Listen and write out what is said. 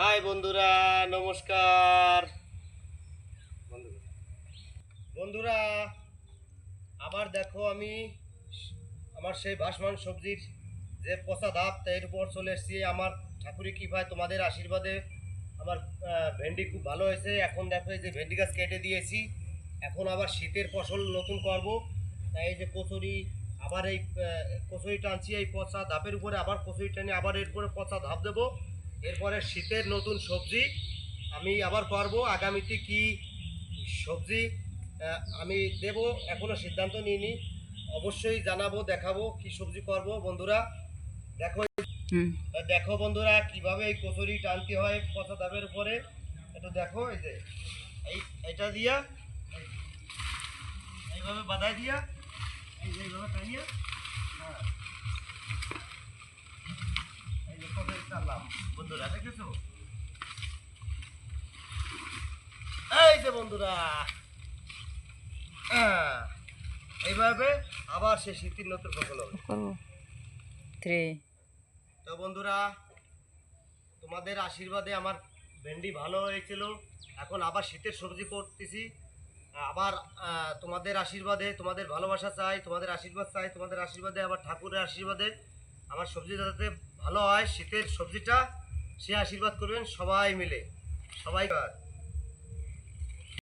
High বন্ধুরা, নমস্কার। বন্ধুরা, আবার দেখো আমি আমার সেই ভাসমান সবজির যে পচা ধাপ এর উপর চলে এসেছি। আমার ঠাকুরের কৃপায় তোমাদের আশীর্বাদে আমার ভেন্ডি খুব ভালো হয়েছে। এখন দেখো এই যে ভেন্ডি গাছ কেটে দিয়েছি, এখন আবার শীতের ফসল নতুন করব। তাই এই যে কচুরি, আবার এই কচুরি টানছি এই পচা ধাপের উপরে, আবার কচুরি টানি, আবার এর উপরে পচা ধাপ দেবো। এরপরে শীতের নতুন সবজি আমি আবার করব। আগামীতে কি সবজি আমি দেব এখনো সিদ্ধান্ত নিইনি, অবশ্যই জানাবো, দেখাবো কি সবজি করব। বন্ধুরা দেখো, দেখো বন্ধুরা কিভাবে এই কচুরি টানতে হয় পচা ধাপের উপরে। একটু দেখো, এই যে এইটা দিয়া এইভাবে বাঁধাই দিয়া, এই যে এইভাবে টানিয়া, হ্যাঁ এই যে কচুরি টানলাম। বন্ধুরা দেখেছো, এই যে বন্ধুরা, হ্যাঁ এইভাবে আবার সে শীতের নতুন ফসল হবে। তো বন্ধুরা, তোমাদের আশীর্বাদে আমার ভেন্ডি ভালো হয়েছিল, এখন আবার শীতের সবজি করতেছি। আবার তোমাদের আশীর্বাদে, তোমাদের ভালোবাসা চাই, তোমাদের আশীর্বাদ চাই, তোমাদের আশীর্বাদে আবার ঠাকুরের আশীর্বাদে আমার সবজি যাতে ভালো হয়, শীতের সবজিটা সে আশীর্বাদ করবেন সবাই মিলে, সবাই।